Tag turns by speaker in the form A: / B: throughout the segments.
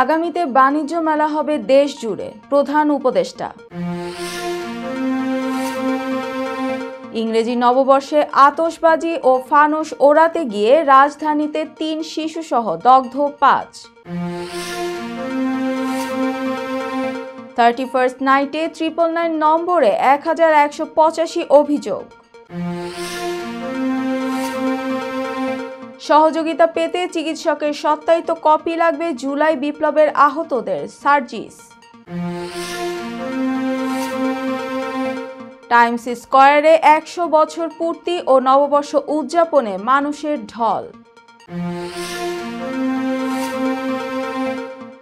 A: আগামীতে বাণিজ্য মেলা হবে দেশ জুড়ে, প্রধান উপদেষ্টা। ইংরেজি নববর্ষে আতশবাজি ও ফানুস ওড়াতে গিয়ে রাজধানীতে ৩ শিশুসহ দগ্ধ ৫। 31st নাইটে 999 নম্বরে 1185 অভিযোগ। সহযোগিতা পেতে চিকিৎসকের সত্যায়িত কপি লাগবে জুলাই বিপ্লবের আহতদের, সার্জিস। টাইমস স্কয়ারে ১০০ বছর পূর্তি ও নববর্ষ উদযাপনে মানুষের ঢল।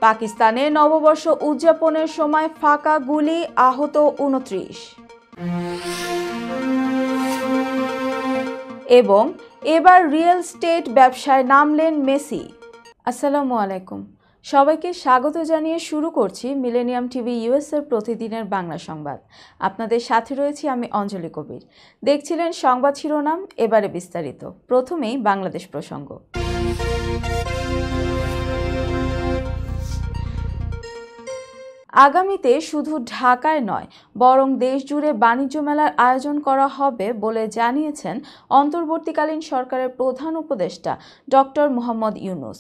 A: পাকিস্তানে নববর্ষ উদযাপনের সময় ফাঁকা গুলি, আহত ২৯। এবং এবার রিয়েল এস্টেট ব্যবসায় নামলেন মেসি। আসসালামু আলাইকুম, সবাইকে স্বাগত জানিয়ে শুরু করছি মিলেনিয়াম টিভি ইউএসএর প্রতিদিনের বাংলা সংবাদ। আপনাদের সাথে রয়েছি আমি অঞ্জলি কবির। দেখছিলেন সংবাদ শিরোনাম, এবারে বিস্তারিত। প্রথমেই বাংলাদেশ প্রসঙ্গ। আগামীতে শুধু ঢাকায় নয়, বরং দেশজুড়ে বাণিজ্য মেলার আয়োজন করা হবে বলে জানিয়েছেন অন্তর্বর্তীকালীন সরকারের প্রধান উপদেষ্টা ডক্টর মোহাম্মদ ইউনূস।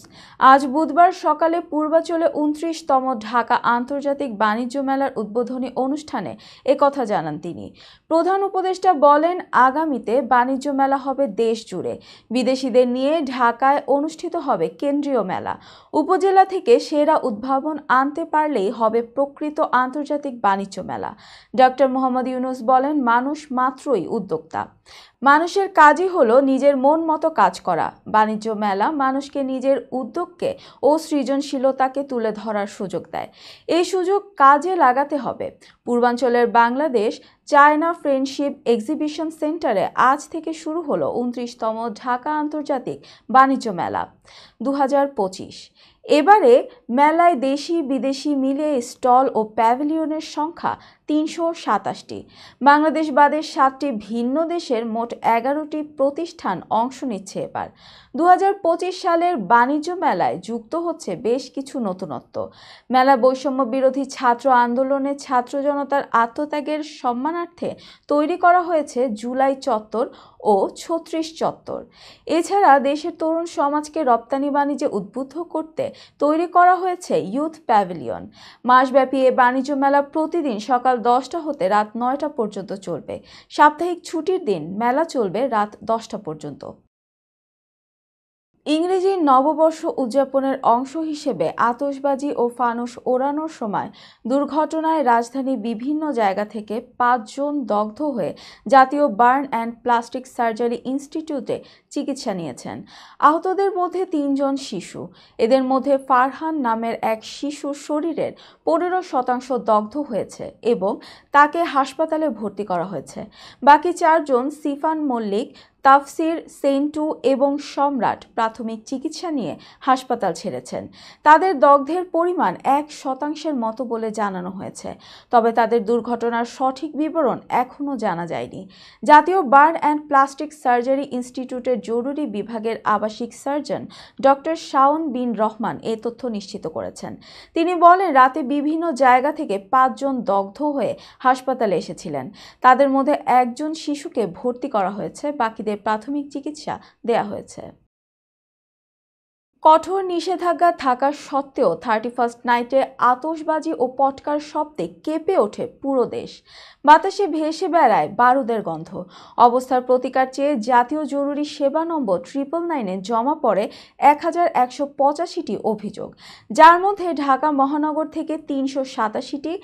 A: আজ বুধবার সকালে পূর্বাচলে ২৯তম ঢাকা আন্তর্জাতিক বাণিজ্য মেলার উদ্বোধনী অনুষ্ঠানে একথা জানান তিনি। প্রধান উপদেষ্টা বলেন, আগামীতে বাণিজ্য মেলা হবে দেশ জুড়ে। বিদেশিদের নিয়ে ঢাকায় অনুষ্ঠিত হবে কেন্দ্রীয় মেলা। উপজেলা থেকে সেরা উদ্ভাবন আনতে পারলেই হবে প্রকৃত আন্তর্জাতিক বাণিজ্য মেলা। ডক্টর মোহাম্মদ ইউনূস বলেন, মানুষ মাত্রই উদ্যোক্তা। মানুষের কাজই হলো নিজের মন মতো কাজ করা। বাণিজ্য মেলা মানুষকে নিজের উদ্যোগকে ও সৃজনশীলতাকে তুলে ধরার সুযোগ দেয়। এই সুযোগ কাজে লাগাতে হবে। পূর্বাঞ্চলের বাংলাদেশ চায়না ফ্রেন্ডশিপ এক্সিবিশন সেন্টারে আজ থেকে শুরু হলো ২৯তম ঢাকা আন্তর্জাতিক বাণিজ্য মেলা ২০২৫। এবারে মেলায় দেশি বিদেশি মিলিয়ে স্টল ও প্যাভিলিয়নের সংখ্যা ৩২৭টি। বাংলাদেশ বাদে 7টি ভিন্ন দেশের মোট 11টি প্রতিষ্ঠান অংশ নিচ্ছে। এবার ২০২৫ সালের বাণিজ্য মেলায় যুক্ত হচ্ছে বেশ কিছু নতুনত্ব। মেলা বৈষম্য বিরোধী ছাত্র আন্দোলনে ছাত্র জনতার আত্মত্যাগের সম্মানার্থে তৈরি করা হয়েছে জুলাই চত্বর ও ৩৬ চত্বর। এছাড়া দেশের তরুণ সমাজকে রপ্তানি বাণিজ্যে উদ্বুদ্ধ করতে তৈরি করা হয়েছে ইউথ প্যাভিলিয়ন। মাসব্যাপী এ বাণিজ্য মেলা প্রতিদিন সকাল 10টা হতে রাত 9টা পর্যন্ত চলবে। সাপ্তাহিক ছুটির দিন মেলা চলবে রাত 10টা পর্যন্ত। ইংরেজি নববর্ষ উদযাপনের অংশ হিসেবে আতশবাজি ও ফানুস ওড়ানোর সময় দুর্ঘটনায় রাজধানীর বিভিন্ন জায়গা থেকে ৫ জন দগ্ধ হয়ে জাতীয় বার্ন অ্যান্ড প্লাস্টিক সার্জারি ইনস্টিটিউটে চিকিৎসা নিয়েছেন। আহতদের মধ্যে ৩ জন শিশু। এদের মধ্যে ফারহান নামের এক শিশুর শরীরের ১৫% দগ্ধ হয়েছে এবং তাকে হাসপাতালে ভর্তি করা হয়েছে। বাকি 4 জন সিফান মল্লিক, তাফসির, সেন্টু এবং সম্রাট প্রাথমিক চিকিৎসা নিয়ে হাসপাতাল ছেড়েছেন। তাদের দগ্ধের পরিমাণ 1% মতো বলে জানানো হয়েছে, তবে তাদের দুর্ঘটনার সঠিক বিবরণ এখনও জানা যায়নি। জাতীয় বার্ন অ্যান্ড প্লাস্টিক সার্জারি ইনস্টিটিউটের জরুরি বিভাগের আবাসিক সার্জন ডক্টর শাওন বিন রহমান এ তথ্য নিশ্চিত করেছেন। তিনি বলেন, রাতে বিভিন্ন জায়গা থেকে 5 জন দগ্ধ হয়ে হাসপাতালে এসেছিলেন। তাদের মধ্যে 1 জন শিশুকে ভর্তি করা হয়েছে, বাকিদের প্রাথমিক চিকিৎসা দেয়া হয়েছে। কঠোর নিষেধাজ্ঞা থাকা সত্ত্বেও 31st নাইটে আতশবাজি ও পটকার শব্দে কেঁপে ওঠে পুরো দেশ। বাতাসে ভেসে বেড়ায় বারুদের গন্ধ। অবস্থার প্রতিকার চেয়ে জাতীয় জরুরি সেবা নম্বর 999-এ জমা পড়ে 1185টি অভিযোগ, যার মধ্যে ঢাকা মহানগর থেকে 387টি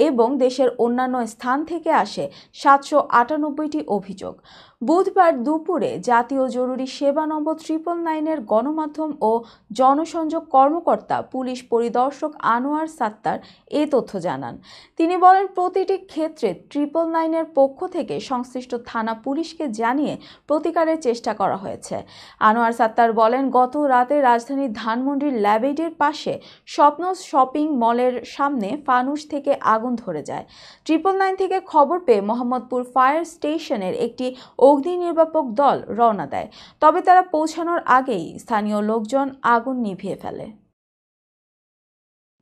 A: এবং দেশের অন্যান্য স্থান থেকে আসে 798টি অভিযোগ। বুধবার দুপুরে জাতীয় জরুরি সেবা নম্বর 999-এর গণমাধ্যম ও জনসংযোগ কর্মকর্তা পুলিশ পরিদর্শক আনোয়ার সাত্তার এ তথ্য জানান। তিনি বলেন, প্রতিটি ক্ষেত্রে 999-এর পক্ষ থেকে সংশ্লিষ্ট থানা পুলিশকে জানিয়ে প্রতিকারের চেষ্টা করা হয়েছে। আনোয়ার সাত্তার বলেন, গত রাতে রাজধানীর ধানমন্ডির ল্যাবেডের পাশে স্বপ্ন শপিং মলের সামনে ফানুস থেকে আগুন ধরে যায়। 999 থেকে খবর পেয়ে মোহাম্মদপুর ফায়ার স্টেশনের একটি অগ্নি নির্বাপক দল রওনা দেয়, তবে তারা পৌঁছানোর আগেই স্থানীয় লোকজন আগুন নিভিয়ে ফেলে।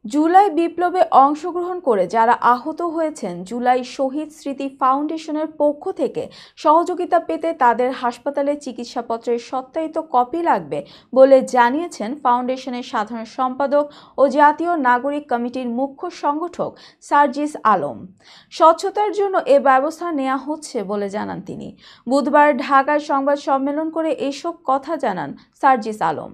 A: জুলাই বিপ্লবে অংশগ্রহণ করে যারা আহত হয়েছেন জুলাই শহীদ স্মৃতি ফাউন্ডেশনের পক্ষ থেকে সহযোগিতা পেতে তাদের হাসপাতালে চিকিৎসাপত্রের সত্যায়িত কপি লাগবে বলে জানিয়েছেন ফাউন্ডেশনের সাধারণ সম্পাদক ও জাতীয় নাগরিক কমিটির মুখ্য সংগঠক সার্জিস আলম। স্বচ্ছতার জন্য এ ব্যবস্থা নেওয়া হচ্ছে বলে জানান তিনি। বুধবার ঢাকায় সংবাদ সম্মেলন করে এসব কথা জানান সার্জিস আলম।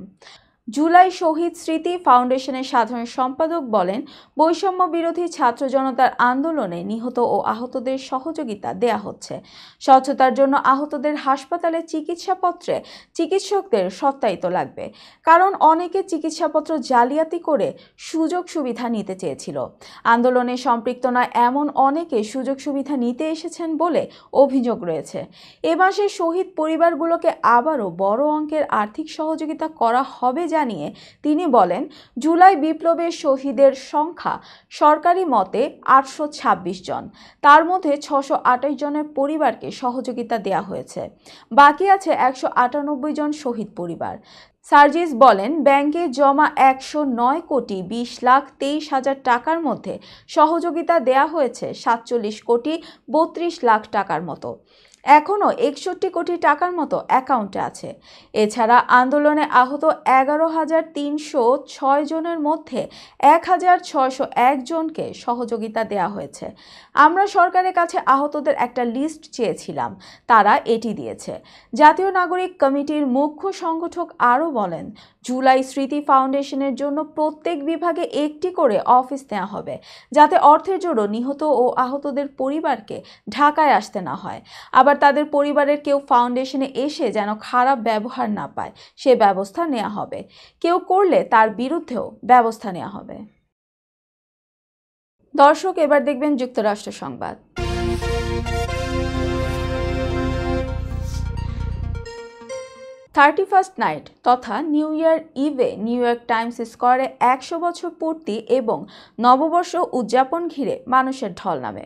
A: জুলাই শহীদ স্মৃতি ফাউন্ডেশনের সাধারণ সম্পাদক বলেন, বৈষম্য বিরোধী ছাত্র জনতার আন্দোলনে নিহত ও আহতদের সহযোগিতা দেয়া হচ্ছে। স্বচ্ছতার জন্য আহতদের হাসপাতালে চিকিৎসাপত্রে চিকিৎসকদের সত্যায়িত লাগবে, কারণ অনেকে চিকিৎসাপত্র জালিয়াতি করে সুযোগ সুবিধা নিতে চেয়েছিল। আন্দোলনে সম্পৃক্ত নয় এমন অনেকে সুযোগ সুবিধা নিতে এসেছেন বলে অভিযোগ রয়েছে। এ মাসে শহীদ পরিবারগুলোকে আবারও বড় অঙ্কের আর্থিক সহযোগিতা করা হবে জানিয়ে তিনি বলেন, জুলাই বিপ্লবের শহীদের সংখ্যা সরকারি মতে 826 জন, তার মধ্যে 628 জনের পরিবারকে সহযোগিতা দেয়া হয়েছে। বাকি আছে 198 জন শহীদ পরিবার। সার্জিস বলেন, ব্যাংকে জমা 109 কোটি 20 লাখ 23 হাজার টাকার মধ্যে সহযোগিতা দেয়া হয়েছে 47 কোটি 32 লাখ টাকার মতো। এখনও 61 কোটি টাকার মতো অ্যাকাউন্টে আছে। এছাড়া আন্দোলনে আহত 11,306 জনের মধ্যে 1,601 জনকে সহযোগিতা দেওয়া হয়েছে। আমরা সরকারের কাছে আহতদের একটা লিস্ট চেয়েছিলাম, তারা এটি দিয়েছে। জাতীয় নাগরিক কমিটির মুখ্য সংগঠক আরও বলেন, জুলাই স্মৃতি ফাউন্ডেশনের জন্য প্রত্যেক বিভাগে একটি করে অফিস নেওয়া হবে, যাতে অর্থের জন্য নিহত ও আহতদের পরিবারকে ঢাকায় আসতে না হয়। আবার তাদের পরিবারের কেউ ফাউন্ডেশনে এসে যেন খারাপ ব্যবহার না পায়, সে ব্যবস্থা নেওয়া হবে। কেউ করলে তার বিরুদ্ধেও ব্যবস্থা নেওয়া হবে। দর্শক, এবার দেখবেন যুক্তরাষ্ট্র সংবাদ। 31st নাইট তথা নিউ ইয়ার ইভে নিউ ইয়র্ক টাইমস স্কোয়ারে 100 বছর পূর্তি এবং নববর্ষ উদযাপন ঘিরে মানুষের ঢল নামে।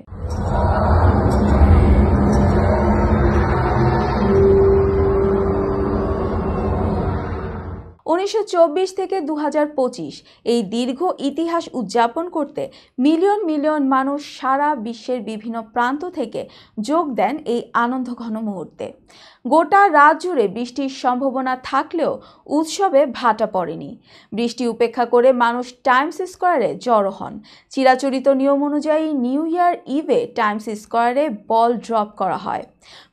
A: 1924 থেকে 2025 এই দীর্ঘ ইতিহাস উদযাপন করতে মিলিয়ন মিলিয়ন মানুষ সারা বিশ্বের বিভিন্ন প্রান্ত থেকে যোগ দেন এই আনন্দঘন মুহূর্তে। গোটা রাত জুড়ে বৃষ্টির সম্ভাবনা থাকলেও উৎসবে ভাটা পড়েনি। বৃষ্টি উপেক্ষা করে মানুষ টাইমস স্কোয়ারে জড়ো হন। চিরাচরিত নিয়ম অনুযায়ী নিউ ইয়ার ইভে টাইমস স্কোয়ারে বল ড্রপ করা হয়।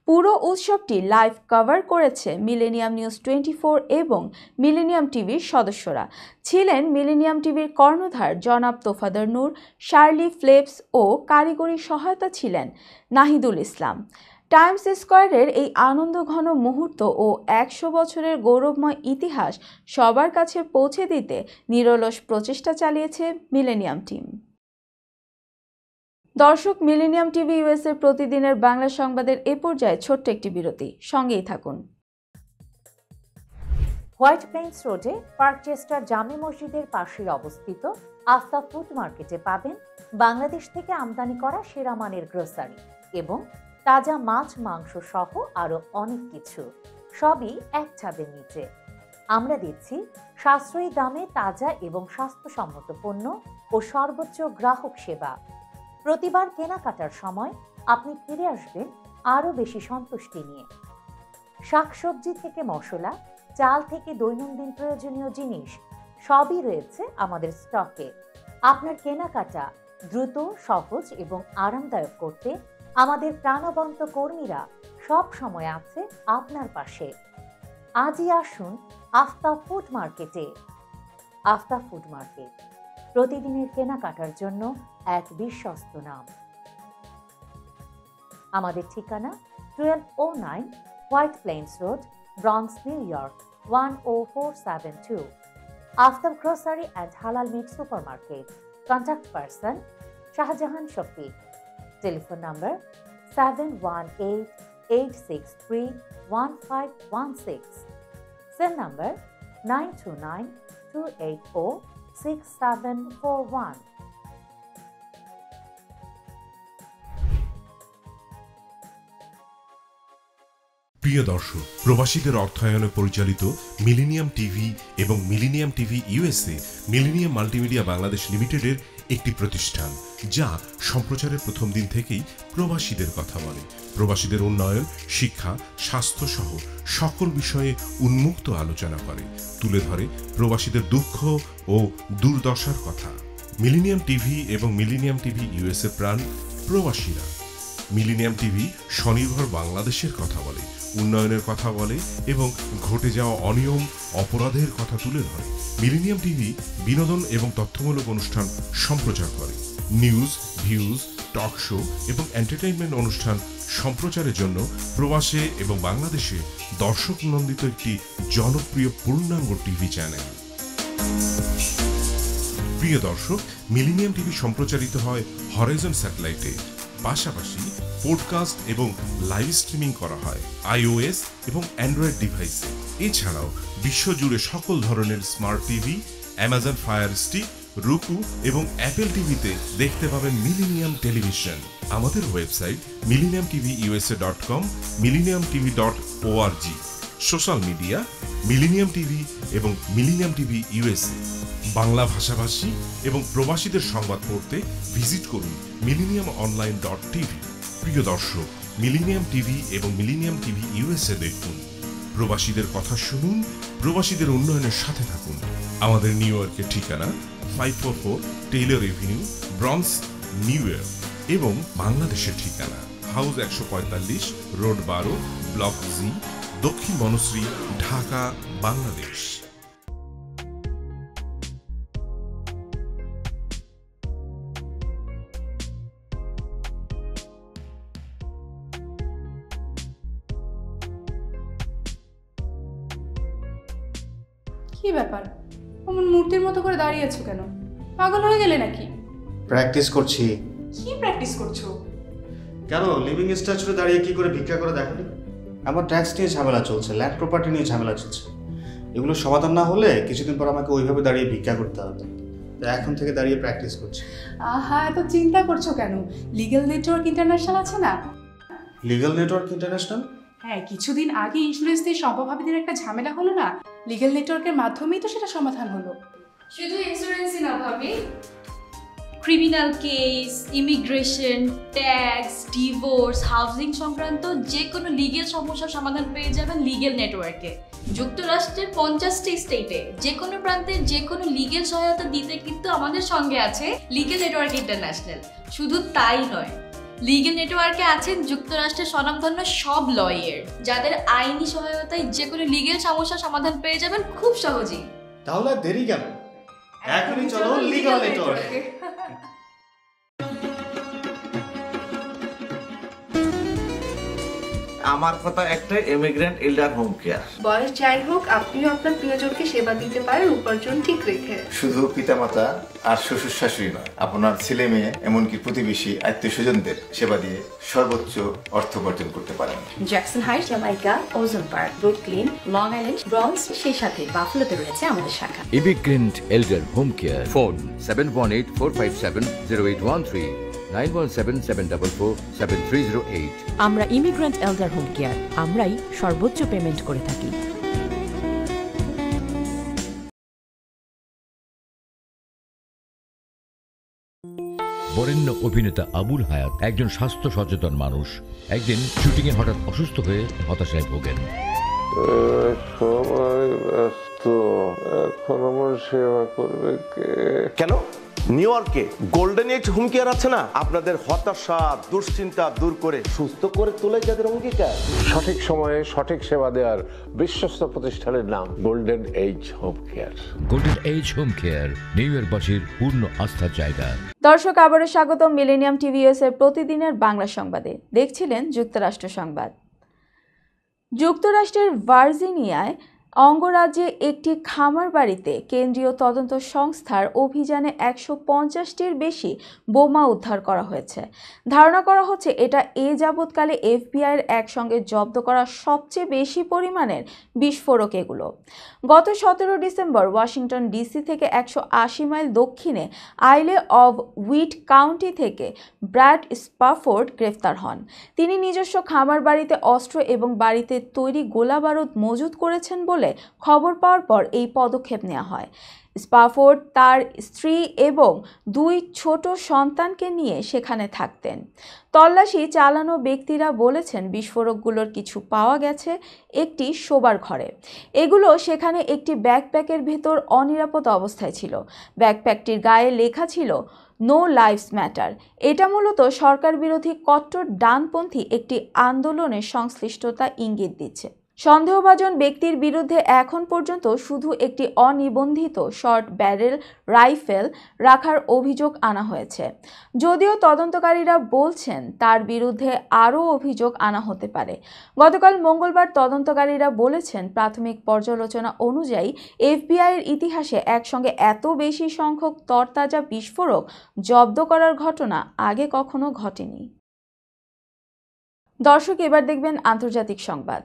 A: পুরো উৎসবটি লাইভ কভার করেছে মিলেনিয়াম নিউজ 24 এবং মিলেনিয়াম টিভির সদস্যরা। ছিলেন মিলেনিয়াম টিভির কর্ণধার জনাব তোফাদার নূর, শার্লি ফ্লেপস ও কারিগরি সহায়তা ছিলেন নাহিদুল ইসলাম। টাইমস স্কোয়ারের এই আনন্দঘন মুহূর্ত ও 100 বছরের গৌরবময় ইতিহাস সবার কাছে পৌঁছে দিতে নিরলস প্রচেষ্টা চালিয়েছে মিলেনিয়াম টিম। দর্শক, মিলেনিয়াম টিভি ইউএসএ প্রতিদিনের বাংলা সংবাদের এ পর্যায়ে ছোট্ট একটি বিরতি, সঙ্গেই থাকুন।
B: হোয়াইট প্লেন্স রোডে পার্কচেস্টার জামে মসজিদের পাশে অবস্থিত আস্থা ফুড মার্কেটে পাবেন বাংলাদেশ থেকে আমদানি করা সেরা মানের গ্রোসারি এবং তাজা মাছ মাংস সহ আরো অনেক কিছু, সবই এক ছাদের নিচে। আমরা দিচ্ছি সাশ্রয়ী দামে তাজা এবং স্বাস্থ্যসম্মত পণ্য ও সর্বোচ্চ গ্রাহক সেবা। প্রতিবার কেনাকাটার সময় আপনি ফিরে আসবেন আরও বেশি সন্তুষ্টি নিয়ে। শাকসবজি থেকে মশলা, চাল থেকে দৈনন্দিন প্রয়োজনীয় জিনিস সবই রয়েছে আমাদের স্টকে। আপনার কেনাকাটা দ্রুত, সহজ এবং আরামদায়ক করতে আমাদের প্রাণবন্ত কর্মীরা সব সময় আছে আপনার পাশে। আজই আসুন আস্থা ফুড মার্কেটে। আস্থা ফুড মার্কেট, প্রতিদিনের কেনাকাটার জন্য এক বিশ্বস্ত নাম। আমাদের ঠিকানা 1209 White Plains Road, Bronx, New York 10472। Aftab Grocery and Halal Meat Supermarket. Contact person Shahjahan Shafiq. Telephone number 7188631516। Cell number 9292806741।
C: প্রিয় দর্শক, প্রবাসীদের অর্থায়নে পরিচালিত মিলেনিয়াম টিভি এবং Millennium TV USA Millennium Multimedia Bangladesh লিমিটেডের একটি প্রতিষ্ঠান, যা সম্প্রচারের প্রথম দিন থেকেই প্রবাসীদের কথা বলে। প্রবাসীদের উন্নয়ন, শিক্ষা, স্বাস্থ্য সহ সকল বিষয়ে উন্মুক্ত আলোচনা করে, তুলে ধরে প্রবাসীদের দুঃখ ও দুর্দশার কথা। মিলেনিয়াম টিভি এবং মিলেনিয়াম টিভি ইউএসএ প্রাণ প্রবাসীরা। মিলেনিয়াম টিভি স্বনির্ভর বাংলাদেশের কথা বলে, উন্নয়নের কথা বলে এবং ঘটে যাওয়া অনিয়ম, অপরাধের কথা তুলে ধরে। মিলেনিয়াম টিভি বিনোদন এবং তথ্যমূলক অনুষ্ঠান সম্প্রচার করে। নিউজ, ভিউজ, টক শো এবং এন্টারটেইনমেন্ট অনুষ্ঠান সম্প্রচারের জন্য প্রবাসে এবং বাংলাদেশে দর্শক নন্দিত একটি জনপ্রিয় পূর্ণাঙ্গ টিভি চ্যানেল। প্রিয় দর্শক, মিলেনিয়াম টিভি সম্প্রচারিত হয় হরাইজন স্যাটেলাইটে, পাশাপাশি পডকাস্ট এবং লাইভ স্ট্রিমিং করা হয় iOS এবং অ্যান্ড্রয়েড ডিভাইসে। এছাড়াও বিশ্বজুড়ে সকল ধরনের smart TV, Amazon fire stick, রুকু এবং অ্যাপেল টিভিতে দেখতে পাবেন মিলেনিয়াম টেলিভিশন। আমাদের website millenniumtvusa.com, millenniumtv.org। Social media millennium TV এবং মিলেনিয়াম টিভি ইউএসএ। বাংলা ভাষাভাষী এবং প্রবাসীদের সংবাদ পড়তে ভিজিট করুন millenniumonline.tv। প্রিয় দর্শক, মিলেনিয়াম টিভি এবং মিলেনিয়াম টিভি ইউএসএ দেখুন, প্রবাসীদের কথা শুনুন, প্রবাসীদের উন্নয়নের সাথে থাকুন। আমাদের নিউ ইয়র্কের ঠিকানা 544 Taylor Avenue, bronze, new York এবং বাংলাদেশের ঠিকানা হাউস 145, রোড 12, ব্লক জি, দক্ষিণ বনশ্রী, ঢাকা, বাংলাদেশ।
D: কি ব্যাপার, অমন মূর্তির মতো করে দাঁড়িয়ে আছো কেন? পাগল হয়ে গেলে নাকি?
E: প্র্যাকটিস করছি।
D: কি প্র্যাকটিস করছো?
E: কেন লিভিং স্ট্যাচুতে দাঁড়িয়ে কি করে ভিক্ষা করে দেখনি? আমার ট্যাক্স নিয়ে ঝামেলা চলছে, ল্যান্ড প্রপার্টি নিয়ে ঝামেলা চলছে। এগুলো সমাধান না হলে কিছুদিন পর আমাকে ওইভাবে দাঁড়িয়ে ভিক্ষা করতে হবে। তাই এখন থেকে দাঁড়িয়ে প্র্যাকটিস করছি।
D: আহা, এত চিন্তা করছো কেন? লিগ্যাল নেটওয়ার্ক ইন্টারন্যাশনাল আছে না?
E: Legal network international?
D: হ্যাঁ, কিছুদিন আগে ইন্স্যুরেন্স দিয়ে সম্পভাবীদের একটা ঝামেলা হলো না? লিগ্যাল নেটওয়ার্কের মাধ্যমেই তো সেটা সমাধান হলো।
F: শুধু ইন্স্যুরেন্সই না ভাবি, criminal case, immigration, tax, divorce, housing সংক্রান্ত যে কোনো লিগ্যাল সমস্যার সমাধান পেয়ে যাবেন লিগ্যাল নেটওয়ার্কে। যুক্তরাষ্ট্রের 50টি স্টেটে যে কোনো প্রান্তে যে কোনো লিগ্যাল সহায়তা দিতে কিন্তু আমাদের সঙ্গে আছে লিগ্যাল নেটওয়ার্ক ইন্টারন্যাশনাল। শুধু তাই নয়, লিগ্যাল নেটওয়ার্কে আছেন যুক্তরাষ্ট্রের স্বনামধন্য সব লয়ার, যাদের আইনি সহায়তায় যে কোনো লিগ্যাল সমস্যার সমাধান পেয়ে যাবেন খুব সহজেই।
E: তাহলে দেরি কেন? এখনই চলো লিগ্যাল নেটওয়ার্কে।
G: আমার কথা একটাই, ইমিগ্রেন্ট এল্ডার হোম কেয়ার।
H: বয়স যাই হোক, আপনিও আপনার প্রিয়জনকে সেবা দিতে পারেন উপার্জন ঠিক রেখে।
I: শুধু পিতামাতা আর শ্বশুর শাশুড়ি নয়, আপনার ছেলে মেয়ে এমনকি প্রতিবেশী আত্মীয় স্বজনদের সেবা দিয়ে সর্বোচ্চ অর্থ উপার্জন করতে পারেন।
H: জ্যাকসন হাইট, জামাইকা, ওজন park, Brooklyn, long island, bronze, সেই সাথে বাফলোতে রয়েছে আমাদের শাখা।
J: Immigrant এল্ডার home care. ফোন 7184570813, 9177447308।
K: আমরা ইমিগ্রেন্ট এল্ডার হোম কেয়ার, আমরাই সর্বোচ্চ পেমেন্ট করে থাকি।
J: বরেণ্য অভিনেতা আবুল হায়াত একজন স্বাস্থ্য সচেতন মানুষ। একদিন শুটিংয়ে হঠাৎ অসুস্থ হয়ে হতাশায় ভোগেন।
L: সবাই ব্যস্ত, এখন আমার সেবা করবে কে?
M: কেন? নিউ ইয়র্কে গোল্ডেন এজ হোম কেয়ার আছে না, আপনাদের হতাশা, দুশ্চিন্তা দূর করে সুস্থ করে তোলে যাদের অঙ্গীকার।
L: সঠিক সময়ে সঠিক সেবা দেওয়ার বিশ্বস্ত প্রতিষ্ঠানের নাম Golden Age Home Care.
J: Golden Age Home Care New ইয়র্কবাসীর পূর্ণ আস্থার জায়গা।
A: দর্শক, আবারও স্বাগত মিলেনিয়াম টিভি এর প্রতিদিনের বাংলা সংবাদে। দেখছিলেন যুক্তরাষ্ট্র সংবাদ। যুক্তরাষ্ট্রের ভার্জিনিয়ায় অঙ্গরাজ্যে একটি খামার বাড়িতে কেন্দ্রীয় তদন্ত সংস্থার অভিযানে 150টির বেশি বোমা উদ্ধার করা হয়েছে। ধারণা করা হচ্ছে এটা এ যাবৎকালে এফবিআইয়ের একসঙ্গে জব্দ করা সবচেয়ে বেশি পরিমাণের বিস্ফোরক এগুলো। গত 17 ডিসেম্বর ওয়াশিংটন ডিসি থেকে 180 মাইল দক্ষিণে আইলে অব উইট কাউন্টি থেকে ব্র্যাড স্পাফোর্ড গ্রেফতার হন। তিনি নিজস্ব খামার বাড়িতে অস্ত্র এবং বাড়িতে তৈরি গোলাবারুদ মজুত করেছেন বলে খবর পাওয়ার পর এই পদক্ষেপ নেওয়া হয়। স্পাফোর্ড তার স্ত্রী এবং 2 ছোট সন্তানকে নিয়ে সেখানে থাকতেন। তল্লাশি চালানো ব্যক্তিরা বলেছেন বিস্ফোরকগুলোর কিছু পাওয়া গেছে একটি শোবার ঘরে। এগুলো সেখানে একটি ব্যাকপ্যাকের ভেতর অনিরাপদ অবস্থায় ছিল। ব্যাকপ্যাকটির গায়ে লেখা ছিল নো লাইভস ম্যাটার। এটা মূলত সরকার বিরোধী কট্টর ডানপন্থী একটি আন্দোলনের সংশ্লিষ্টতা ইঙ্গিত দিচ্ছে। সন্দেহভাজন ব্যক্তির বিরুদ্ধে এখন পর্যন্ত শুধু একটি অনিবন্ধিত শর্ট ব্যারেল রাইফেল রাখার অভিযোগ আনা হয়েছে, যদিও তদন্তকারীরা বলছেন তার বিরুদ্ধে আরও অভিযোগ আনা হতে পারে। গতকাল মঙ্গলবার তদন্তকারীরা বলেছেন প্রাথমিক পর্যালোচনা অনুযায়ী এফবিআইয়ের ইতিহাসে একসঙ্গে এত বেশি সংখ্যক তরতাজা বিস্ফোরক জব্দ করার ঘটনা আগে কখনো ঘটেনি। দর্শক, এবার দেখবেন আন্তর্জাতিক সংবাদ।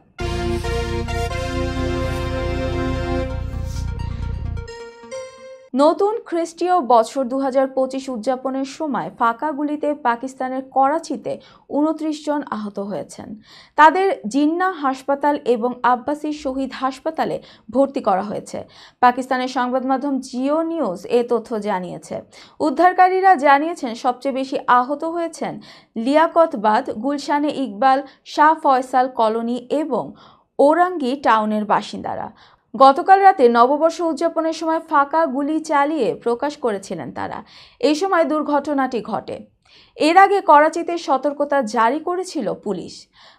A: নতুন খ্রিস্টীয় বছর 2025 উদযাপনের সময় ফাঁকা গুলিতে পাকিস্তানের করাচিতে 29 জন আহত হয়েছেন। তাদের জিন্নাহ হাসপাতাল এবং আব্বাসী শহীদ হাসপাতালে ভর্তি করা হয়েছে। পাকিস্তানের সংবাদ মাধ্যম জিও নিউজ এ তথ্য জানিয়েছে। উদ্ধারকারীরা জানিয়েছেন সবচেয়ে বেশি আহত হয়েছেন লিয়াকতবাদ, গুলশানে ইকবাল, শাহ ফয়সাল কলোনি এবং ওরাঙ্গি টাউনের বাসিন্দারা। গতকাল রাতে নববর্ষ উদযাপনের সময় ফাঁকা গুলি চালিয়ে প্রকাশ করেছিলেন তারা। এই সময় দুর্ঘটনাটি ঘটে। এর আগে করাচিতে সতর্কতা জারি করেছিল পুলিশ।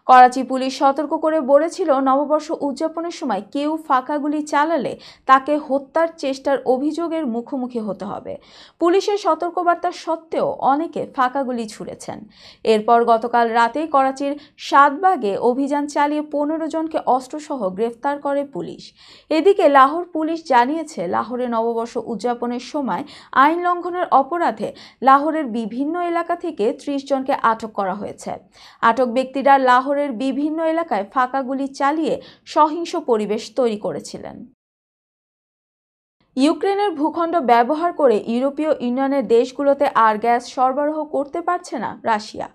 A: করাচি পুলিশ সতর্ক করে বলেছিল নববর্ষ উদযাপনের সময় কেউ ফাঁকা গুলি চালালে তাকে হত্যার চেষ্টার অভিযোগের মুখোমুখি হতে হবে। পুলিশের সতর্কবার্তা সত্ত্বেও অনেকে ফাঁকা গুলি ছুড়েছেন। এরপর গতকাল রাতেই করাচির শাদবাগে অভিযান চালিয়ে 15 জনকে অস্ত্রসহ গ্রেফতার করে পুলিশ। এদিকে লাহোর পুলিশ জানিয়েছে লাহোরে নববর্ষ উদযাপনের সময় আইন লঙ্ঘনের অপরাধে লাহোরের বিভিন্ন এলাকা থেকে 30 জনকে আটক করা হয়েছে। আটক ব্যক্তিরা লাহোরের বিভিন্ন এলাকায় ফাঁকা গুলি চালিয়ে সহিংস পরিবেশ তৈরি করেছিলেন। ইউক্রেনের ভূখণ্ড ব্যবহার করে ইউরোপীয় ইউনিয়নের দেশগুলোতে আর গ্যাস সরবরাহ করতে পারছে না রাশিয়া,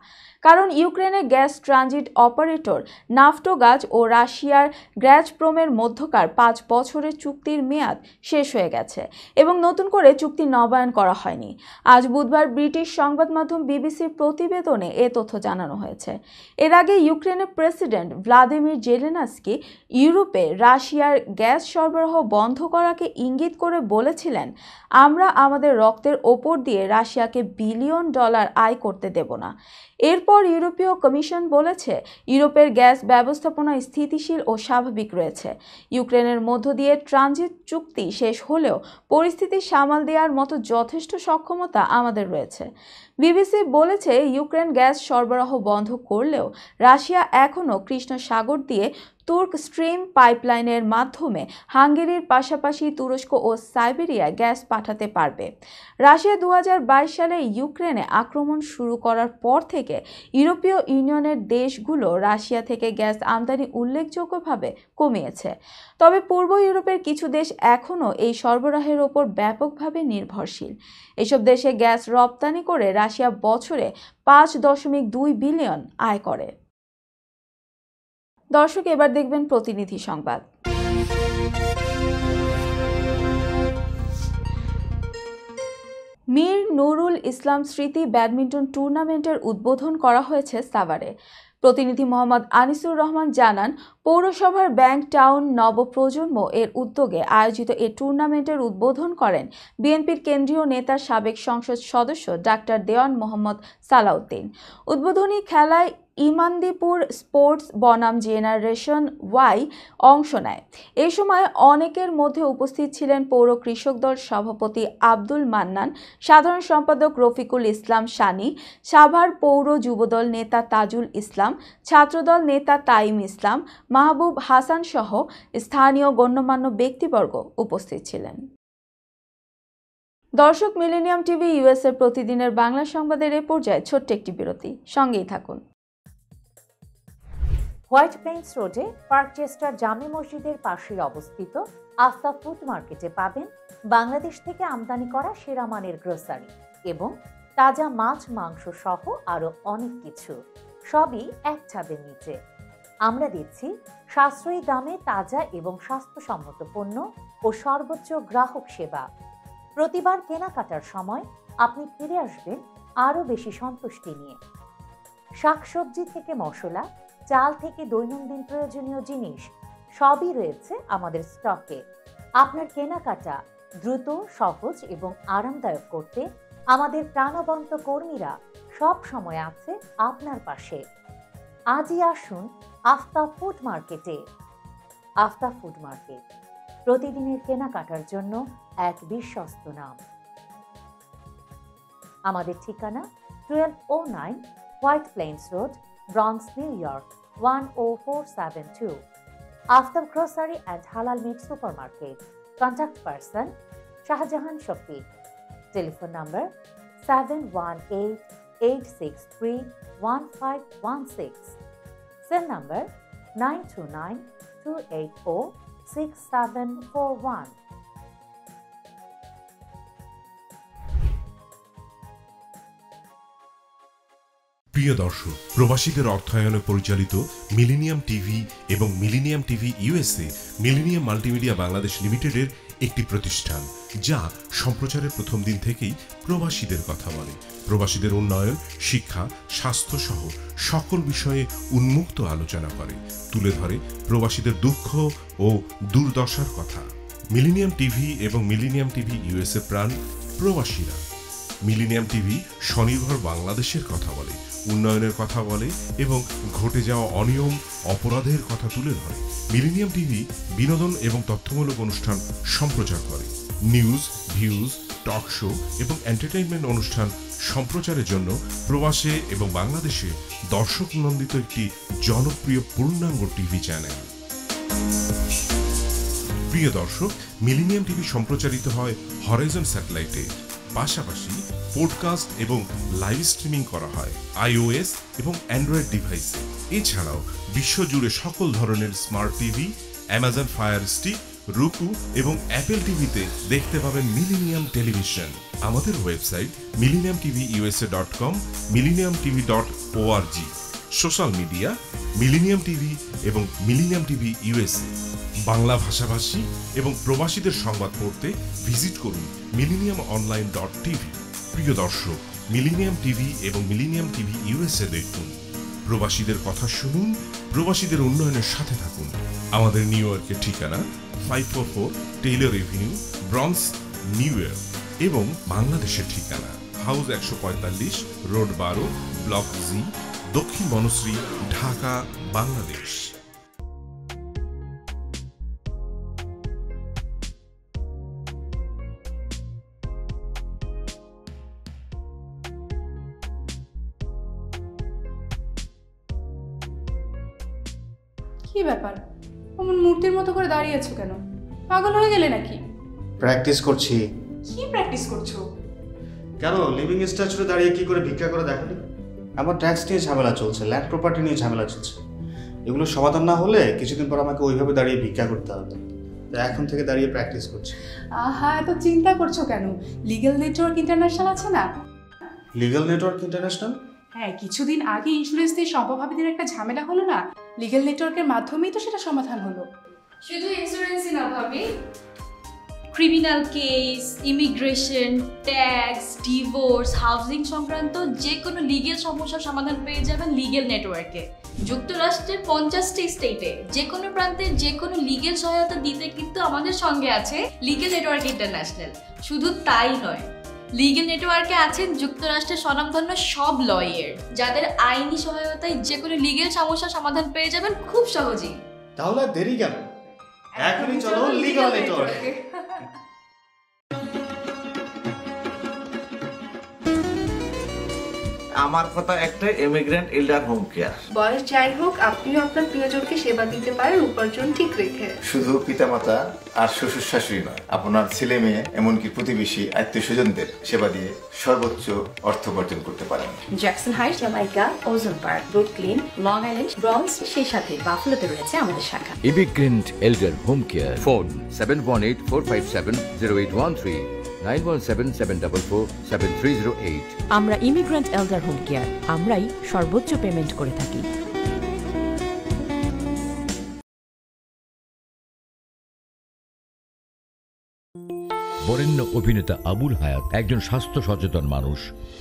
A: কারণ ইউক্রেনের গ্যাস ট্রানজিট অপারেটর নাফটোগাজ ও রাশিয়ার গ্যাজপ্রমের মধ্যকার 5 বছরের চুক্তির মেয়াদ শেষ হয়ে গেছে এবং নতুন করে চুক্তি নবায়ন করা হয়নি। আজ বুধবার ব্রিটিশ সংবাদ মাধ্যম বিবিসির প্রতিবেদনে এ তথ্য জানানো হয়েছে। এর আগে ইউক্রেনের প্রেসিডেন্ট ভ্লাদিমির জেলেনস্কি ইউরোপে রাশিয়ার গ্যাস সরবরাহ বন্ধ করাকে ইঙ্গিত করে বলেছিলেন, আমরা আমাদের রক্তের ওপর দিয়ে রাশিয়াকে বিলিয়ন ডলার আয় করতে দেব না। এরপর ইউরোপীয় কমিশন বলেছে ইউরোপের গ্যাস ব্যবস্থাপনা স্থিতিশীল ও স্বাভাবিক রয়েছে। ইউক্রেনের মধ্য দিয়ে ট্রানজিট চুক্তি শেষ হলেও পরিস্থিতি সামাল দেওয়ার মতো যথেষ্ট সক্ষমতা আমাদের রয়েছে। বিবিসি বলেছে ইউক্রেন গ্যাস সরবরাহ বন্ধ করলেও রাশিয়া এখনও কৃষ্ণ সাগর দিয়ে তুর্ক স্ট্রিম পাইপলাইনের মাধ্যমে হাঙ্গেরির পাশাপাশি তুরস্ক ও সাইবেরিয়া গ্যাস পাঠাতে পারবে। রাশিয়া 2022 সালে ইউক্রেনে আক্রমণ শুরু করার পর থেকে ইউরোপীয় ইউনিয়নের দেশগুলো রাশিয়া থেকে গ্যাস আমদানি উল্লেখযোগ্যভাবে কমিয়েছে। তবে পূর্ব ইউরোপের কিছু দেশ এখনও এই সরবরাহের ওপর ব্যাপকভাবে নির্ভরশীল। এসব দেশে গ্যাস রপ্তানি করে রাশিয়া বছরে 5.2 বিলিয়ন আয় করে। দর্শক, এবার দেখবেন প্রতিনিধি সংবাদ। মীর নুরুল ইসলাম স্মৃতি ব্যাডমিন্টন টুর্নামেন্টের উদ্বোধন করা হয়েছে সাভারে। প্রতিনিধি মোহাম্মদ আনিসুর রহমান জানান, পৌরসভার ব্যাংক টাউন নবপ্রজন্ম এর উদ্যোগে আয়োজিত এই টুর্নামেন্টের উদ্বোধন করেন বিএনপির কেন্দ্রীয় নেতা সাবেক সংসদ সদস্য ডাক্তার দেওয়ান মোহাম্মদ সালাউদ্দিন। উদ্বোধনী খেলায় ইমানদীপুর স্পোর্টস বনাম জেনারেশন ওয়াই অংশ নেয়। এই সময় অনেকের মধ্যে উপস্থিত ছিলেন পৌর কৃষক দল সভাপতি আব্দুল মান্নান, সাধারণ সম্পাদক রফিকুল ইসলাম সানি, সাভার পৌর যুবদল নেতা তাজুল ইসলাম, ছাত্রদল নেতা তাইম ইসলাম, মাহবুব হাসান সহ স্থানীয় গণ্যমান্য ব্যক্তিবর্গ উপস্থিত ছিলেন। দর্শক, মিলেনিয়াম টিভি ইউএসএ প্রতিদিনের বাংলা সংবাদের এ পর্যায়ে ছোট্ট একটি বিরতি, সঙ্গেই থাকুন।
B: হোয়াইট প্লেন্স রোডে পার্কচেস্টার জামে মসজিদের পাশে অবস্থিত আস্থা ফুড মার্কেটে পাবেন বাংলাদেশ থেকে আমদানি করা সেরা মানের গ্রোসারি এবং তাজা মাছ মাংস সহ আরো অনেক কিছু, সবই এক ছাদের নিচে। আমরা দিচ্ছি সাশ্রয়ী দামে তাজা এবং স্বাস্থ্যসম্মত পণ্য ও সর্বোচ্চ গ্রাহক সেবা। প্রতিবার কেনাকাটার সময় আপনি ফিরে আসবেন আরো বেশি সন্তুষ্টি নিয়ে। শাকসবজি থেকে মশলা, চাল থেকে দৈনন্দিন প্রয়োজনীয় জিনিস সবই রয়েছে আমাদের স্টকে। আপনার কেনাকাটা দ্রুত, সহজ এবং আরামদায়ক করতে আমাদের প্রাণবন্ত কর্মীরা সব সময় আছে আপনার পাশে। আজই আসুন আস্থা ফুড মার্কেটে। আস্থা ফুড মার্কেট, প্রতিদিনের কেনাকাটার জন্য এক বিশ্বস্ত নাম। আমাদের ঠিকানা 1209 White Plains Road, Bronx, New York 10472। Aftab Grocery and Halal Meat Supermarket. Contact person Shahjahan Shafiq. Telephone number 718-863-1516। Cell number 929-280-6741।
C: প্রিয় দর্শক, প্রবাসীদের অর্থায়নে পরিচালিত মিলেনিয়াম টিভি এবং Millennium TV USA Millennium Multimedia Bangladesh লিমিটেডের একটি প্রতিষ্ঠান, যা সম্প্রচারের প্রথম দিন থেকেই প্রবাসীদের কথা বলে। প্রবাসীদের উন্নয়ন, শিক্ষা, স্বাস্থ্য সহ সকল বিষয়ে উন্মুক্ত আলোচনা করে, তুলে ধরে প্রবাসীদের দুঃখ ও দুর্দশার কথা। মিলেনিয়াম টিভি এবং মিলেনিয়াম টিভি ইউএসএ প্রাণ প্রবাসীরা। মিলেনিয়াম টিভি স্বনির্ভর বাংলাদেশের কথা বলে, উন্নয়নের কথা বলে এবং ঘটে যাওয়া অনিয়ম, অপরাধের কথা তুলে ধরে। মিলেনিয়াম টিভি বিনোদন এবং তথ্যমূলক অনুষ্ঠান সম্প্রচার করে। নিউজ, ভিউজ, টক শো এবং এন্টারটেইনমেন্ট অনুষ্ঠান সম্প্রচারের জন্য প্রবাসে এবং বাংলাদেশে দর্শক নন্দিত একটি জনপ্রিয় পূর্ণাঙ্গ টিভি চ্যানেল। প্রিয় দর্শক, মিলেনিয়াম টিভি সম্প্রচারিত হয় হরাইজন স্যাটেলাইটে। পাশাপাশি পডকাস্ট এবং লাইভ স্ট্রিমিং করা হয় iOS এবং অ্যান্ড্রয়েড ডিভাইসে। এছাড়াও বিশ্বজুড়ে সকল ধরনের smart TV, Amazon fire stick, রুকু এবং অ্যাপেল টিভিতে দেখতে পাবেন মিলেনিয়াম টেলিভিশন। আমাদের website millenniumtvusa.com, millenniumtv.org। Social media millennium TV এবং মিলেনিয়াম টিভি ইউএসএ। বাংলা ভাষাভাষী এবং প্রবাসীদের সংবাদ পড়তে ভিজিট করুন millenniumonline.tv। প্রিয় দর্শক, মিলেনিয়াম টিভি এবং মিলেনিয়াম টিভি ইউএসএ দেখুন। প্রবাসীদের কথা শুনুন, প্রবাসীদের উন্নয়নের সাথে থাকুন। আমাদের নিউ ইয়র্কের ঠিকানা 544 Taylor Avenue, Bronx, New York এবং বাংলাদেশের ঠিকানা হাউস 145, রোড 12, ব্লক জি, দক্ষিণ বনশ্রী, ঢাকা, বাংলাদেশ।
D: কি ব্যাপার, অমন মূর্তির মতো করে দাঁড়িয়ে আছো কেন? পাগল হয়ে গেলে নাকি?
E: প্র্যাকটিস করছি।
D: কি প্র্যাকটিস করছো?
E: কেন লিভিং স্ট্যাচুরে দাঁড়িয়ে কি করে ভিক্ষা করে দেখনি? আমার ট্যাক্স নিয়ে ঝামেলা চলছে, ল্যান্ড প্রপার্টি নিয়ে ঝামেলা চলছে। এগুলো সমাধান না হলে কিছুদিন পর আমাকে ওইভাবে দাঁড়িয়ে ভিক্ষা করতে হবে। তাই এখন থেকে দাঁড়িয়ে প্র্যাকটিস করছি।
D: আহা, এত চিন্তা করছো কেন? লিগ্যাল নেটওয়ার্ক ইন্টারন্যাশনাল আছে না?
E: Legal network international?
D: হ্যাঁ, কিছুদিন আগে ইন্স্যুরেন্স দিয়ে সম্পভাবিদের একটা ঝামেলা হলো না? লিগ্যাল নেটওয়ার্কের মাধ্যমেই তো সেটা সমাধান হলো।
F: শুধু ইন্স্যুরেন্সই না ভাবি, criminal case, immigration, tax, divorce, housing সংক্রান্ত যে কোনো লিগেল সমস্যার সমাধান পেয়ে যাবেন লিগেল নেটওয়ার্কে। যুক্তরাষ্ট্রের 50টি স্টেটে যে কোনো প্রান্তে যে কোনো লিগেল সহায়তা দিতে কিন্তু আমাদের সঙ্গে আছে লিগেল নেটওয়ার্ক ইন্টারন্যাশনাল। শুধু তাই নয়, লিগেল নেটওয়ার্কে আছেন যুক্তরাষ্ট্রের স্বনামধন্য সব লয়ার, যাদের আইনি সহায়তায় যে কোনো লিগেল সমস্যার সমাধান পেয়ে যাবেন খুব সহজেই।
E: তাহলে দেরি কেন? এখনই চলো লিগ্যাল নেটওয়ার্কে।
G: আমার কথা একটাই, ইমিগ্রেন্ট এল্ডার হোম কেয়ার।
N: বয়স যাই হোক, আপনিও আপনার প্রিয়জনকে সেবা দিতে পারেন উপার্জন ঠিক রেখে।
I: শুধু পিতামাতা আর শ্বশুর শাশুড়ি নয়, আপনার ছেলে মেয়ে এমনকি প্রতিবেশী আত্মীয় স্বজনদের সেবা দিয়ে সর্বোচ্চ অর্থ উপার্জন করতে পারেন।
H: জ্যাকসন হাইট, জামাইকা, ওজন park, Brooklyn, long island, bronze, সেই সাথে বাফলোতে রয়েছে আমাদের শাখা।
J: Immigrant এল্ডার home care, phone 7184570813, 9177447308।
K: আমরা ইমিগ্রেন্ট এল্ডার হোম কেয়ার, আমরাই সর্বোচ্চ পেমেন্ট করে থাকি।
J: বরেণ্য অভিনেতা আবুল হায়াত একজন স্বাস্থ্য সচেতন মানুষ।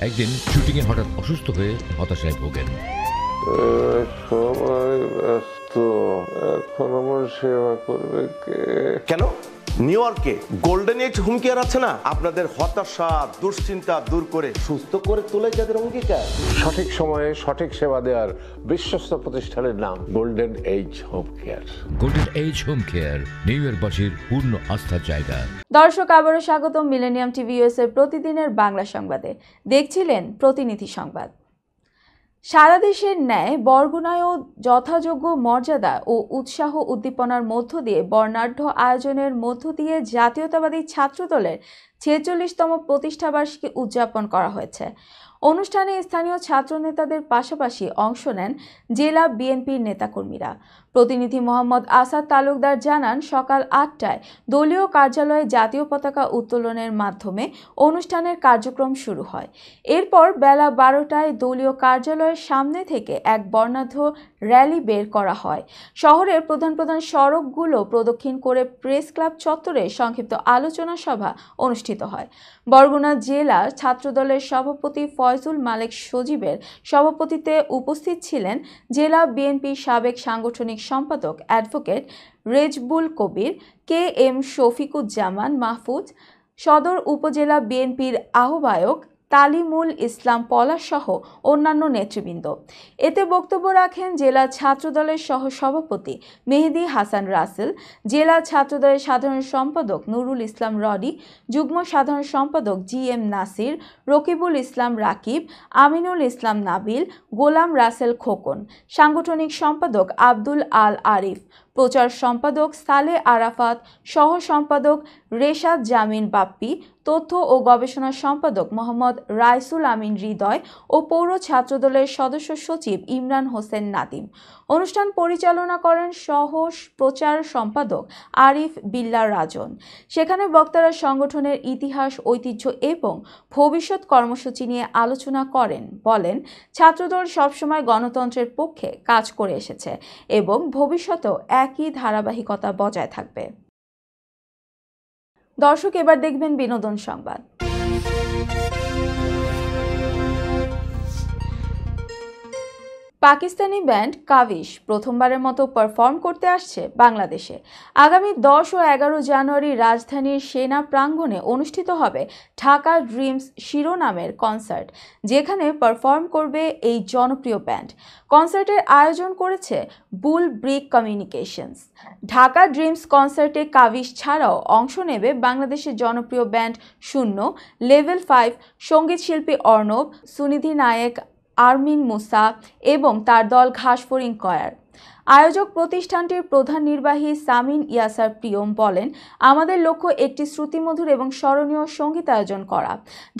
J: একদিন শুটিংয়ে হঠাৎ অসুস্থ হয়ে হতাশায় ভোগেন।
L: সবাই ব্যস্ত, এখন আমার সেবা করবে কে?
M: কেন? নিউ ইয়র্কে গোল্ডেন এজ হোম কেয়ার আছে না, আপনাদের হতাশা দুশ্চিন্তা দূর করে সুস্থ করে তোলে যাদের অঙ্গীকার।
L: সঠিক সময়ে সঠিক সেবা দেওয়ার বিশ্বস্ত প্রতিষ্ঠানের নাম Golden Age Home Care.
J: Golden Age Home Care New ইয়র্কবাসীর পূর্ণ আস্থার জায়গা।
A: দর্শক, আবারও স্বাগতম মিলেনিয়াম টিভি ইউএস এর প্রতিদিনের বাংলা সংবাদে। দেখছিলেন প্রতিনিধি সংবাদ। সারা দেশের ন্যায় বরগুনায়ও যথাযোগ্য মর্যাদা ও উৎসাহ উদ্দীপনার মধ্য দিয়ে বর্ণাঢ্য আয়োজনের মধ্য দিয়ে জাতীয়তাবাদী ছাত্রদলের ৪৬তম প্রতিষ্ঠাবার্ষিকী উদযাপন করা হয়েছে। অনুষ্ঠানে স্থানীয় ছাত্র নেতাদের পাশাপাশি অংশ নেন জেলা বিএনপির নেতাকর্মীরা। প্রতিনিধি মোহাম্মদ আসাদ তালুকদার জানান, সকাল ৮টায় দলীয় কার্যালয়ে জাতীয় পতাকা উত্তোলনের মাধ্যমে অনুষ্ঠানের কার্যক্রম শুরু হয়। এরপর বেলা ১২টায় দলীয় কার্যালয়ের সামনে থেকে এক বর্ণাঢ্য র্যালি বের করা হয়। শহরের প্রধান প্রধান সড়কগুলো প্রদক্ষিণ করে প্রেস ক্লাব চত্বরে সংক্ষিপ্ত আলোচনা সভা অনুষ্ঠিত হয়। বরগুনা জেলা ছাত্রদলের সভাপতি ফয়জুল মালেক সজীবের সভাপতিত্বে উপস্থিত ছিলেন জেলা বিএনপির সাবেক সাংগঠনিক সম্পাদক অ্যাডভোকেট রেজবুল কবির, কে এম শফিকুজ্জামান মাহফুজ, সদর উপজেলা বিএনপির আহ্বায়ক তালিমুল ইসলাম পলাশ সহ অন্যান্য নেতৃবৃন্দ। এতে বক্তব্য রাখেন জেলা ছাত্রদলের সহসভাপতি মেহেদি হাসান রাসেল, জেলা ছাত্রদলের সাধারণ সম্পাদক নুরুল ইসলাম রডি, যুগ্ম সাধারণ সম্পাদক জি এম নাসির, রকিবুল ইসলাম রাকিব, আমিনুল ইসলাম নাবিল, গোলাম রাসেল খোকন, সাংগঠনিক সম্পাদক আব্দুল আল আরিফ, প্রচার সম্পাদক সালে আরাফাত, সহ সম্পাদক রেশাদ জামিন বাপ্পি, তথ্য ও গবেষণা সম্পাদক মোহাম্মদ রাইসুল আমিন হৃদয় ও পৌর ছাত্রদলের সদস্য সচিব ইমরান হোসেন নাদিম। অনুষ্ঠান পরিচালনা করেন সহ প্রচার সম্পাদক আরিফ বিল্লাহ রাজন। সেখানে বক্তারা সংগঠনের ইতিহাস, ঐতিহ্য এবং ভবিষ্যৎ কর্মসূচি নিয়ে আলোচনা করেন। বলেন, ছাত্রদল সবসময় গণতন্ত্রের পক্ষে কাজ করে এসেছে এবং ভবিষ্যতেও একই ধারাবাহিকতা বজায় থাকবে। দর্শক, এবার দেখবেন বিনোদন সংবাদ। পাকিস্তানি ব্যান্ড কাভিশ প্রথমবারের মতো পারফর্ম করতে আসছে বাংলাদেশে। আগামী 10 ও 11 জানুয়ারি রাজধানীর সেনা প্রাঙ্গণে অনুষ্ঠিত হবে ঢাকা ড্রিমস শিরোনামের কনসার্ট, যেখানে পারফর্ম করবে এই জনপ্রিয় ব্যান্ড। কনসার্টের আয়োজন করেছে বুল ব্রিক কমিউনিকেশনস। ঢাকা ড্রিমস কনসার্টে কাভিশ ছাড়াও অংশ নেবে বাংলাদেশের জনপ্রিয় ব্যান্ড শূন্য, লেভেল 5, সঙ্গীত শিল্পী অর্ণব, সুনিধি নায়েক, আরমিন মুসা এবং তার দল ঘাসফড়িং কয়ার। আয়োজক প্রতিষ্ঠানটির প্রধান নির্বাহী সামিন ইয়াসার প্রিয়ম বলেন, আমাদের লক্ষ্য একটি শ্রুতিমধুর এবং স্মরণীয় সঙ্গীত আয়োজন করা।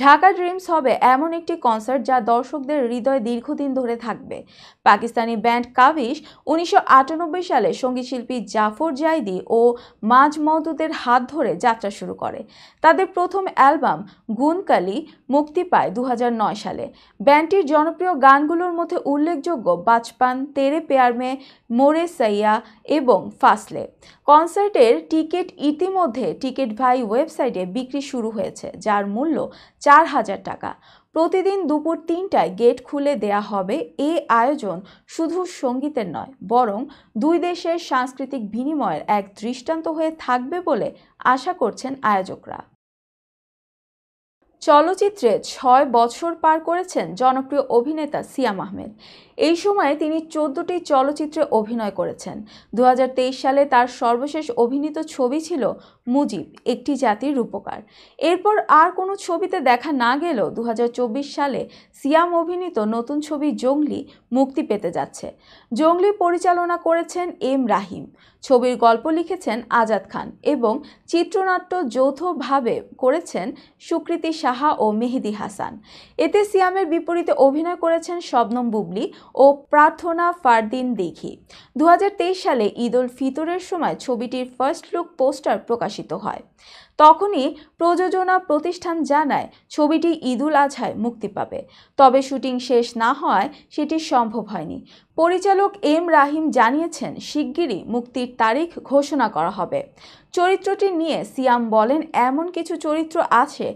A: ঢাকা ড্রিমস হবে এমন একটি কনসার্ট যা দর্শকদের হৃদয়ে দীর্ঘদিন ধরে থাকবে। পাকিস্তানি ব্যান্ড কাভিশ 1998 সালে সঙ্গীতশিল্পী জাফর জাইদি ও মাজ মওদুদের হাত ধরে যাত্রা শুরু করে। তাদের প্রথম অ্যালবাম গুনকালি মুক্তি পায় 2009 সালে। ব্যান্ডটির জনপ্রিয় গানগুলোর মধ্যে উল্লেখযোগ্য বাচপান, তেরে প্যার মে, মোরে সাইয়া এবং ফাসলে। কনসার্টের টিকিট ইতিমধ্যে টিকিট ভাই ওয়েবসাইটে বিক্রি শুরু হয়েছে, যার মূল্য 4000 টাকা। প্রতিদিন দুপুর 3টায় গেট খুলে দেয়া হবে। এই আয়োজন শুধু সঙ্গীতের নয়, বরং দুই দেশের সাংস্কৃতিক বিনিময়ের এক দৃষ্টান্ত হয়ে থাকবে বলে আশা করছেন আয়োজকরা। চলচ্চিত্রে 6 বছর পার করেছেন জনপ্রিয় অভিনেতা সিয়াম আহমেদ। এই সময়ে তিনি 14টি চলচ্চিত্রে অভিনয় করেছেন। 2023 সালে তার সর্বশেষ অভিনীত ছবি ছিল মুজিব, একটি জাতির রূপকার। এরপর আর কোনো ছবিতে দেখা না গেলেও 2024 সালে সিয়াম অভিনীত নতুন ছবি জঙ্গলি মুক্তি পেতে যাচ্ছে। জঙ্গলি পরিচালনা করেছেন এম রাহিম। ছবির গল্প লিখেছেন আজাদ খান এবং চিত্রনাট্য যৌথভাবে করেছেন সুকৃতি সাহা ও মেহেদি হাসান। এতে সিয়ামের বিপরীতে অভিনয় করেছেন শবনম বুবলি ও প্রার্থনা ফারদিন দেখি। 2023 সালে ঈদ উল ফিতরের সময় ছবিটির ফার্স্ট লুক পোস্টার প্রকাশিত হয়। তখনই প্রযোজনা প্রতিষ্ঠান জানায় ছবিটি ঈদ উল আজহায় মুক্তি পাবে, তবে শুটিং শেষ না হওয়ায় সেটি সম্ভব হয়নি। পরিচালক এম রাহিম জানিয়েছেন শিগগিরই মুক্তির তারিখ ঘোষণা করা হবে। চরিত্রটি নিয়ে সিয়াম বলেন, এমন কিছু চরিত্র আছে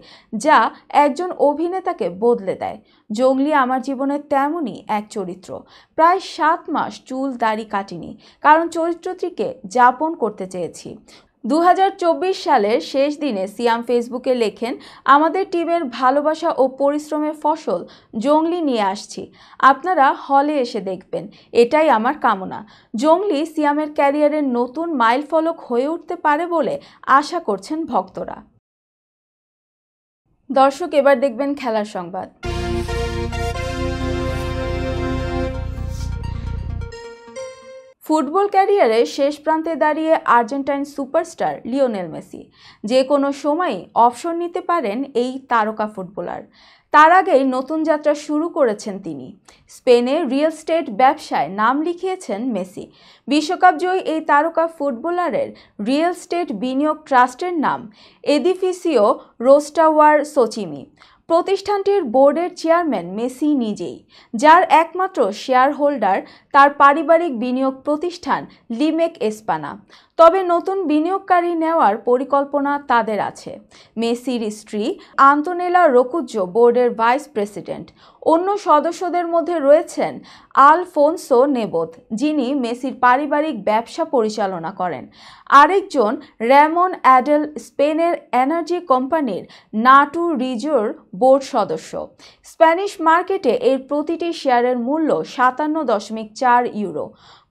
A: যা একজন অভিনেতাকে বদলে দেয়। জঙ্গলি আমার জীবনে তেমনই এক চরিত্র। প্রায় 7 মাস চুল দাড়ি কাটিনি, কারণ চরিত্রটিকে যাপন করতে চেয়েছি। 2024 সালের শেষ দিনে সিয়াম ফেসবুকে লেখেন, আমাদের টিমের ভালোবাসা ও পরিশ্রমের ফসল জঙ্গলি নিয়ে আসছি, আপনারা হলে এসে দেখবেন, এটাই আমার কামনা। জঙ্গলি সিয়ামের ক্যারিয়ারের নতুন মাইলফলক হয়ে উঠতে পারে বলে আশা করছেন ভক্তরা। দর্শক, এবার দেখবেন খেলার সংবাদ। ফুটবল ক্যারিয়ারে শেষ প্রান্তে দাঁড়িয়ে আর্জেন্টাইন সুপারস্টার লিওনেল মেসি যে কোনো সময়ই অবসর নিতে পারেন এই তারকা ফুটবলার। তার আগেই নতুন যাত্রা শুরু করেছেন তিনি। স্পেনে রিয়েল এস্টেট ব্যবসায় নাম লিখিয়েছেন মেসি। বিশ্বকাপ জয়ী এই তারকা ফুটবলারের রিয়েল এস্টেট বিনিয়োগ ট্রাস্টের নাম এডিফিসিও রোস্টাওয়ার সোচিমি। প্রতিষ্ঠানটির বোর্ডের চেয়ারম্যান মেসি নিজেই, যার একমাত্র শেয়ার হোল্ডার তার পারিবারিক বিনিয়োগ প্রতিষ্ঠান লিমেক এসপানা। তবে নতুন বিনিয়োগকারী নেওয়ার পরিকল্পনা তাদের আছে। মেসির স্ত্রী আন্তোনেলা রোকুজ্জো বোর্ডের ভাইস প্রেসিডেন্ট। অন্য সদস্যদের মধ্যে রয়েছেন আলফোনসো নেবোত, যিনি মেসির পারিবারিক ব্যবসা পরিচালনা করেন। আরেকজন র্যামন অ্যাডেল, স্পেনের এনার্জি কোম্পানির নাটু রিজোর বোর্ড সদস্য। স্প্যানিশ মার্কেটে এর প্রতিটি শেয়ারের মূল্য 57.4 ইউরো,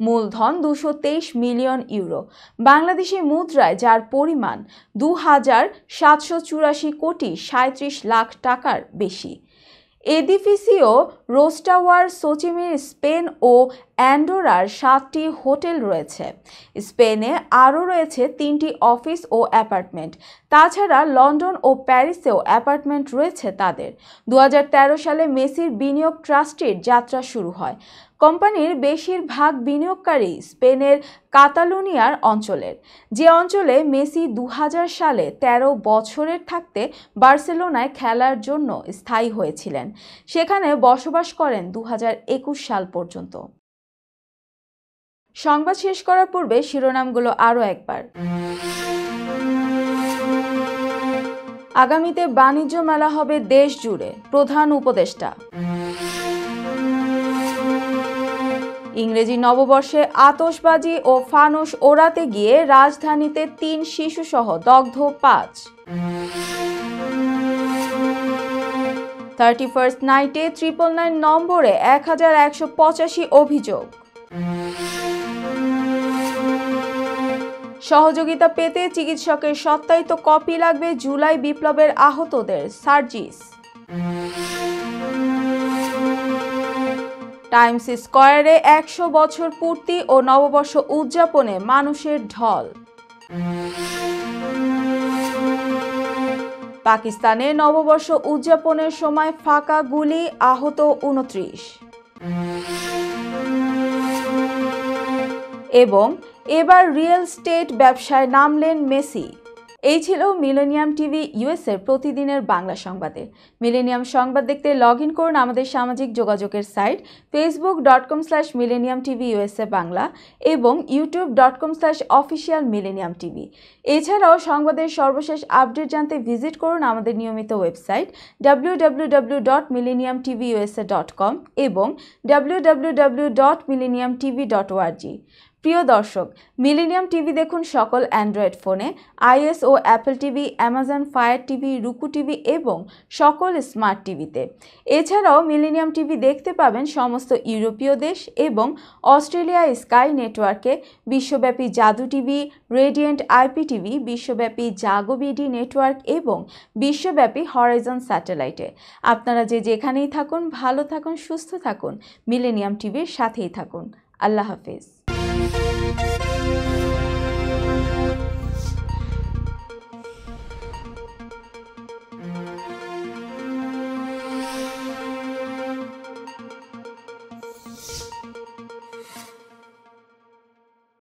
A: মূলধন 223 মিলিয়ন ইউরো, বাংলাদেশি মুদ্রায় যার পরিমাণ 2,784 কোটি 37 লাখ টাকার বেশি। এডিফিসিও রোস্টাওয়ার সোচিমির স্পেন ও অ্যান্ডোরার 7টি হোটেল রয়েছে। স্পেনে আরও রয়েছে 3টি অফিস ও অ্যাপার্টমেন্ট। তাছাড়া লন্ডন ও প্যারিসেও অ্যাপার্টমেন্ট রয়েছে তাদের। 2013 সালে মেসির বিনিয়োগ ট্রাস্টের যাত্রা শুরু হয়। কোম্পানির বেশিরভাগ বিনিয়োগকারী স্পেনের কাতালুনিয়ার অঞ্চলের, যে অঞ্চলে মেসি 2000 সালে 13 বছরের থাকতে বার্সেলোনায় খেলার জন্য স্থায়ী হয়েছিলেন। সেখানে বসবাস করেন 2021 সাল পর্যন্ত। সংবাদ শেষ করার পূর্বে শিরোনামগুলো আরও একবার। আগামীতে বাণিজ্য মেলা হবে দেশ জুড়ে, প্রধান উপদেষ্টা। ইংরেজি নববর্ষে আতশবাজি ও ফানুস ওড়াতে গিয়ে রাজধানীতে 3 শিশুসহ দগ্ধ 5। 31st নাইটে 999 নম্বরে 1185 অভিযোগ। সহযোগিতা পেতে চিকিৎসকের সত্যায়িত কপি লাগবে জুলাই বিপ্লবের আহতদের, সার্জিস। টাইমস স্কয়ারে 100 বছর পূর্তি ও নববর্ষ উদযাপনে মানুষের ঢল। পাকিস্তানে নববর্ষ উদযাপনের সময় ফাঁকা গুলি, আহত 29। এবং এবার রিয়েল এস্টেট ব্যবসায় নামলেন মেসি। এই ছিল মিলেনিয়াম টিভি ইউএসএর প্রতিদিনের বাংলা সংবাদে। মিলেনিয়াম সংবাদ দেখতে লগ ইন করুন আমাদের সামাজিক যোগাযোগের সাইট facebook.com/millenniumtvUSA বাংলা এবং youtube.com/officialmillenniumtv। এছাড়াও সংবাদের সর্বশেষ আপডেট জানতে ভিজিট করুন আমাদের নিয়মিত ওয়েবসাইট www.millenniumtvusa.com এবং www.millenniumtv.org। প্রিয় দর্শক, মিলেনিয়াম টিভি দেখুন সকল অ্যান্ড্রয়েড ফোনে, iOS ও Apple TV, Amazon Fire TV, Roku TV এবং সকল স্মার্ট টিভিতে। এছাড়াও মিলেনিয়াম টিভি দেখতে পাবেন সমস্ত ইউরোপীয় দেশ এবং অস্ট্রেলিয়া স্কাই নেটওয়ার্কে, বিশ্বব্যাপী জাদু টিভি, রেডিয়েন্ট আইপি টিভি, বিশ্বব্যাপী জাগো বিডি নেটওয়ার্ক এবং বিশ্বব্যাপী হরাইজন স্যাটেলাইটে। আপনারা যেখানেই থাকুন, ভালো থাকুন, সুস্থ থাকুন, মিলেনিয়াম টিভির সাথেই থাকুন। আল্লাহ হাফেজ।